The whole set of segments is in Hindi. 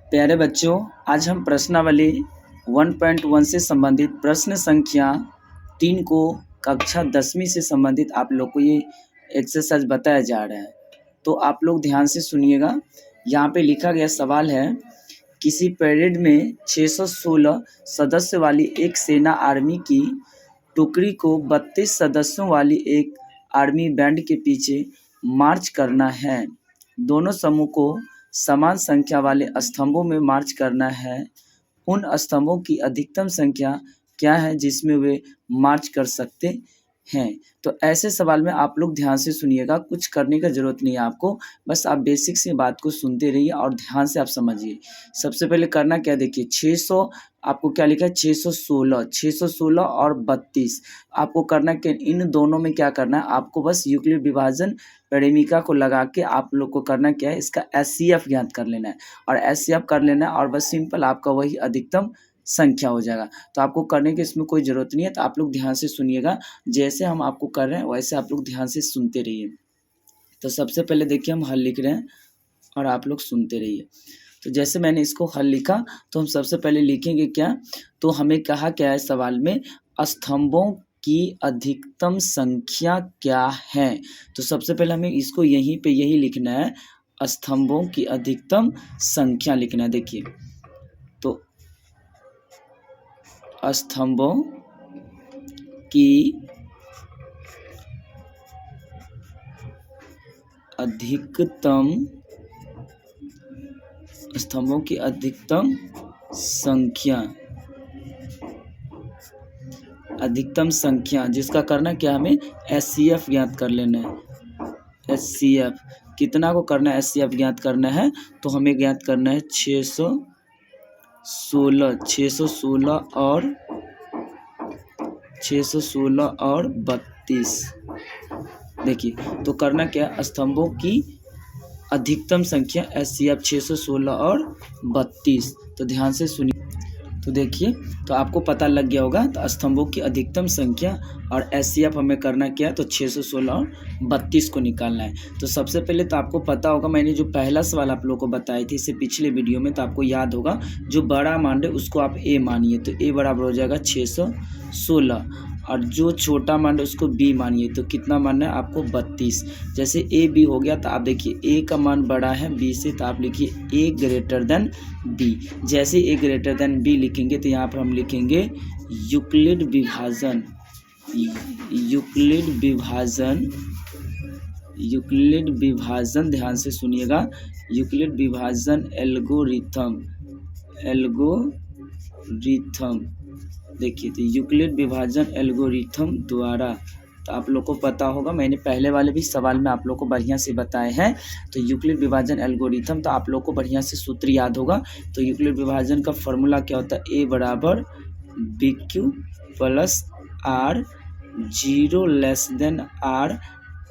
प्यारे बच्चों, आज हम प्रश्नावली 1.1 से संबंधित प्रश्न संख्या 3 को कक्षा 10वीं से संबंधित आप लोग को ये एक्सरसाइज बताया जा रहा है। तो आप लोग ध्यान से सुनिएगा। यहाँ पे लिखा गया सवाल है, किसी परेड में 616 सदस्य वाली एक सेना आर्मी की टुकड़ी को 32 सदस्यों वाली एक आर्मी बैंड के पीछे मार्च करना है। दोनों समूह को समान संख्या वाले स्तंभों में मार्च करना है। उन स्तंभों की अधिकतम संख्या क्या है जिसमें वे मार्च कर सकते हैं। तो ऐसे सवाल में आप लोग ध्यान से सुनिएगा, कुछ करने का ज़रूरत नहीं है आपको, बस आप बेसिक से बात को सुनते रहिए और ध्यान से आप समझिए। सबसे पहले करना क्या, देखिए 600 आपको क्या लिखा है, 616 और 32 आपको करना क्या, इन दोनों में क्या करना है आपको, बस यूक्लिड विभाजन परिमेय को लगा के आप लोग को करना क्या है, इसका एचसीएफ ज्ञात कर लेना है और एचसीएफ कर लेना है और बस सिंपल आपका वही अधिकतम संख्या हो जाएगा। तो आपको करने की इसमें कोई ज़रूरत नहीं है। तो आप लोग ध्यान से सुनिएगा, जैसे हम आपको कर रहे हैं वैसे आप लोग ध्यान से सुनते रहिए। तो सबसे पहले देखिए हम हल लिख रहे हैं और आप लोग सुनते रहिए। तो जैसे मैंने इसको हल लिखा तो हम सबसे पहले लिखेंगे क्या, तो हमें कहा क्या है सवाल में, स्तंभों की अधिकतम संख्या क्या है। तो सबसे पहले हमें इसको यहीं पे यही लिखना है, स्तंभों की अधिकतम संख्या लिखना है। देखिए तो स्तंभों की अधिकतम संख्या जिसका करना क्या, हमें एचसीएफ ज्ञात कर लेना है। एचसीएफ कितना को करना है, एचसीएफ ज्ञात करना है तो हमें ज्ञात करना है 616 और 32। देखिए तो करना क्या, स्तंभों की अधिकतम संख्या एचसीएफ 616 और 32। तो ध्यान से सुनिए। तो देखिए तो आपको पता लग गया होगा, तो स्तंभों की अधिकतम संख्या और एचसीएफ हमें करना क्या है, तो 616 और 32 को निकालना है। तो सबसे पहले तो आपको पता होगा, मैंने जो पहला सवाल आप लोगों को बताई थी इससे पिछले वीडियो में, तो आपको याद होगा जो बड़ा मान है उसको आप ए मानिए, तो ए बराबर हो जाएगा 616 और जो छोटा मान है उसको बी मानिए, तो कितना मानना है आपको 32। जैसे ए बी हो गया तो आप देखिए ए का मान बड़ा है बी से, तो आप लिखिए ए ग्रेटर देन बी। जैसे ए ग्रेटर देन बी लिखेंगे तो यहाँ पर हम लिखेंगे यूक्लिड विभाजन, ध्यान से सुनिएगा, यूक्लिड विभाजन एल्गोरिथम। देखिए तो यूक्लिड विभाजन एल्गोरिथम द्वारा, तो आप लोग को पता होगा, मैंने पहले वाले भी सवाल में आप लोग को बढ़िया से बताए हैं। तो यूक्लिड विभाजन एल्गोरिथम, तो आप लोग को बढ़िया से सूत्र याद होगा। तो यूक्लिड विभाजन का फॉर्मूला क्या होता है, ए बराबर B Q plus R, 0 less than R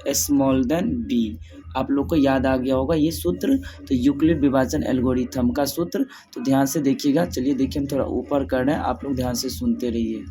small than B. आप लोग को याद आ गया होगा ये सूत्र, तो यूक्लिड विभाजन एल्गोरिथम का सूत्र। तो ध्यान से देखिएगा। चलिए देखिए हम थोड़ा ऊपर कर रहे हैं, आप लोग ध्यान से सुनते रहिए।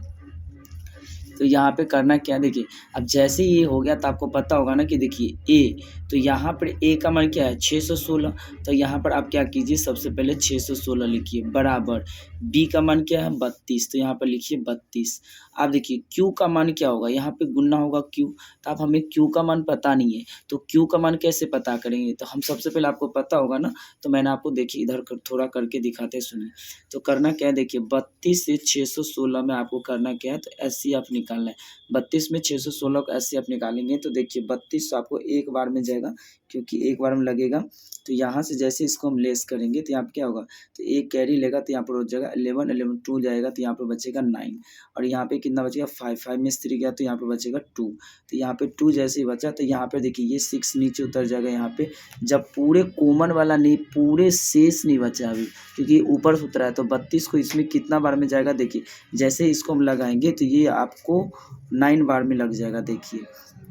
तो यहाँ पे करना क्या, देखिए अब जैसे ये हो गया तो आपको पता होगा ना कि देखिए ए, तो यहाँ पर ए का मान क्या है 616, तो यहाँ पर आप क्या कीजिए, सबसे पहले 616 लिखिए बराबर, बी का मान क्या है 32, तो यहाँ पर लिखिए 32। आप देखिए क्यू का मान क्या होगा, यहाँ पे गुना होगा क्यू, तो आप हमें क्यू का मान पता नहीं है तो क्यू का मान कैसे पता करेंगे, तो हम सबसे पहले आपको पता होगा ना, तो मैंने आपको देखिए इधर थोड़ा करके दिखाते सुनिए। तो करना क्या है, देखिए 32 से 616 में आपको करना क्या है, तो एचसीएफ निकालना है। 32 में 616 का एचसीएफ निकालेंगे तो देखिए 32 तो आपको एक बार में जाएगा क्योंकि एक बार में लगेगा। तो यहाँ से जैसे इसको हम लेस करेंगे तो यहाँ पे क्या होगा, तो एक कैरी लेगा तो यहाँ पर हो जाएगा 11 2 जाएगा तो यहाँ पे बचेगा 9 और यहाँ पे कितना बचेगा 5 में 3 गया तो यहाँ पे बचेगा 2। तो यहाँ पे 2 जैसे ही बचा तो यहाँ पे देखिए ये 6 नीचे उतर जाएगा यहाँ पे, जब पूरे कॉमन वाला नहीं, पूरे शेष नहीं बचा अभी क्योंकि ऊपर से उतरा है। तो 32 को इसमें कितना बार में जाएगा, देखिए जैसे इसको हम लगाएंगे तो ये आपको 9 बार में लग जाएगा। देखिए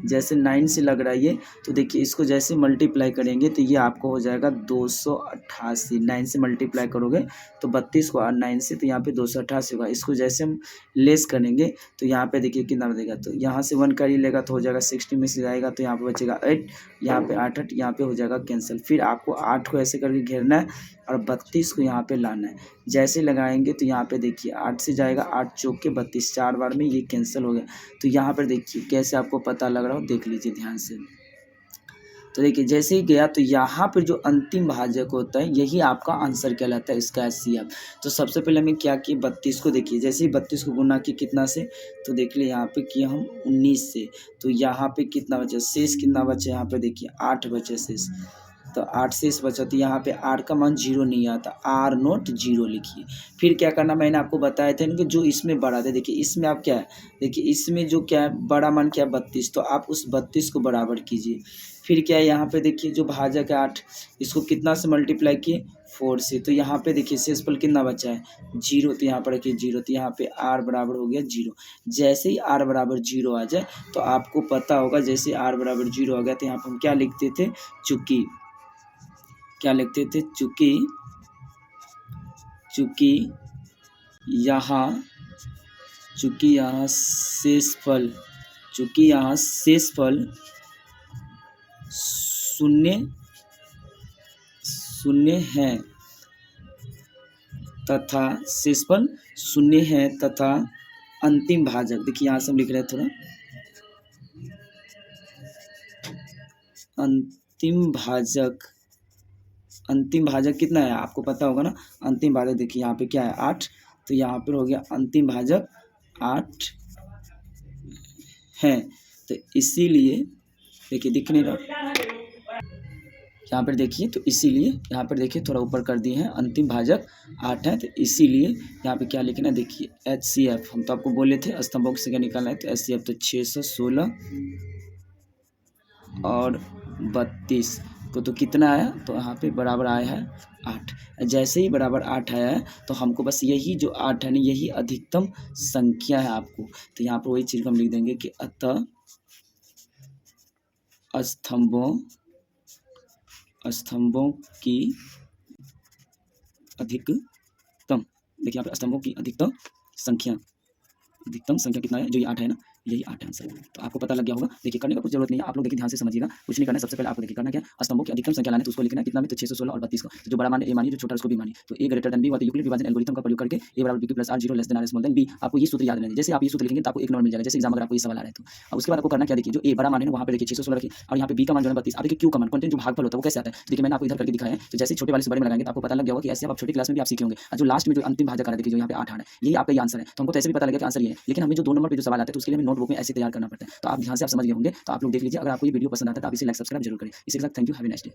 जैसे 9 से लग रहा है ये, तो देखिए इसको जैसे मल्टीप्लाई करेंगे तो ये आपको हो जाएगा 288। 9 से मल्टीप्लाई करोगे तो 32 को 9 से, तो यहाँ पे 288 होगा। इसको जैसे हम लेस करेंगे तो यहाँ पे देखिए कितना बचेगा, तो यहाँ से 1 कर ही लेगा तो हो जाएगा 60 में से जाएगा तो यहाँ पे बचेगा 8, यहाँ पे 8 8 यहाँ पे हो जाएगा कैंसिल। फिर आपको 8 को ऐसे करके घेरना है और 32 को यहाँ पे लाना है। जैसे लगाएंगे तो यहाँ पे देखिए 8 से जाएगा, 8 चौक के 32, 4 बार में ये कैंसिल हो गया। तो यहाँ पर देखिए कैसे आपको पता लग रहा हो, देख लीजिए ध्यान से। तो देखिए जैसे ही गया तो यहाँ पर जो अंतिम भाजक होता है यही आपका आंसर कहलाता है, इसका HCF। तो सबसे पहले हमें क्या किया, 32 को देखिए, जैसे ही 32 को गुना किया कितना से, तो देख लिए यहाँ पे किया हम 19 से, तो यहाँ पे कितना बचा, शेष कितना बचा, यहाँ पे देखिए 8 बचे शेष, तो 8 शेष बचा। तो यहाँ पे R का मान 0 नहीं आता, R नॉट 0 लिखिए। फिर क्या करना, मैंने आपको बताया था कि जो इसमें बड़ा था, देखिए इसमें आप क्या है, देखिए इसमें जो क्या है बड़ा मान क्या है 32, तो आप उस 32 को बराबर कीजिए। फिर क्या है, यहाँ पे देखिए जो भाजक है 8, इसको कितना से मल्टीप्लाई किए 4 से, तो यहाँ पे देखिए शेषफल कितना बचा है 0, तो यहाँ पर रखिए 0, तो यहाँ पे R बराबर हो गया 0। जैसे ही R बराबर 0 आ जाए तो आपको पता होगा, जैसे R बराबर 0 आ गया तो यहाँ पर हम क्या लिखते थे, चूँकि क्या लिखते थे, चूँकि यहाँ शेषफल शून्य है तथा अंतिम भाजक, देखिए यहाँ से हम लिख रहे हैं थोड़ा, अंतिम भाजक कितना है आपको पता होगा ना। अंतिम भाजक देखिए यहाँ पे क्या है 8, तो यहाँ पर हो गया अंतिम भाजक 8 है, तो इसीलिए देखिए दिख नहीं रहा, यहाँ पर देखिए, तो इसीलिए यहाँ पर देखिए थोड़ा ऊपर कर दिए हैं, अंतिम भाजक 8 है, तो इसीलिए यहाँ पे क्या लिखना है, देखिए HCF, हम तो आपको बोले थे स्तंभों से क्या निकालना है, तो HCF तो 616 और 32 को तो कितना आया, तो यहाँ पे बराबर आया है 8। जैसे ही बराबर 8 आया है तो हमको बस यही जो 8 है ना, यही अधिकतम संख्या है आपको, तो यहाँ पर वही चीज़ हम लिख देंगे कि अतः स्तंभों की अधिकतम, देखिए यहाँ पे स्तंभों की अधिकतम संख्या कितना है, जो ये 8 है ना, यही 8 आंसर है। तो आपको पता लग गया होगा, देखिए करने का कुछ जरूरत नहीं है, आप लोग देखिए ध्यान से समझिएगा, कुछ नहीं करना है। सबसे पहले आपको देखिए करना क्या, स्तंभों की अधिकतम संख्या लाना है, तो उसको लिखना है कितना में, तो 616 और 32 का, तो जो बड़ा मान है ए मानिए, जो छोटा उसको बी मानिए। तो ए ग्रेटर देन बी हुआ, तो यूक्लिड विभाजन एल्गोरिथम का प्रयोग करके ए बराबर B plus R 0 less than R small than B, आपको ये सूत्र याद रहना है। जैसे आप ये सूत्र लिखेंगे तो आपको एक नंबर मिल जाएगा, जैसे एग्जाम अगर आपको ये सवाल आ रहा है तो। अब उसके बाद आपको करना क्या, देखिए जो ए बड़ा मान है वहाँ पे देखिए 616 रखिए, और यहाँ पे बी का मान जो है 32, आप देखिए क्यू का मान कंटेंट जो भागफल होता है वो कैसे आता है, देखिए मैंने आपको इधर करके दिखाया है। तो जैसे छोटे वाले से बड़े में लगाएंगे तो आपको पता लग गया होगा कि ऐसे आप छोटी क्लास में भी आप सीखे होंगे, और जो लास्ट में जो अंतिम भाजक आ रहा है, देखिए जो यहाँ पे 8 आ रहा है, यही आपका ये आंसर है। तो हमको तो ऐसे भी पता लगा कि आंसर ये है, लेकिन हमें जो 2 नंबर पे जो सवाल आते हैं तो उसके लिए हमें नोटबुक में ऐसे तैयार करना पड़ता है। तो आप ध्यान से आप समझ गए होंगे, तो आप लोग देख लीजिए। अगर आपको ये वीडियो पसंद आता है तो आप इसे लाइक सब्सक्राइब जरूर करें। इसी के साथ thank you, have a nice day.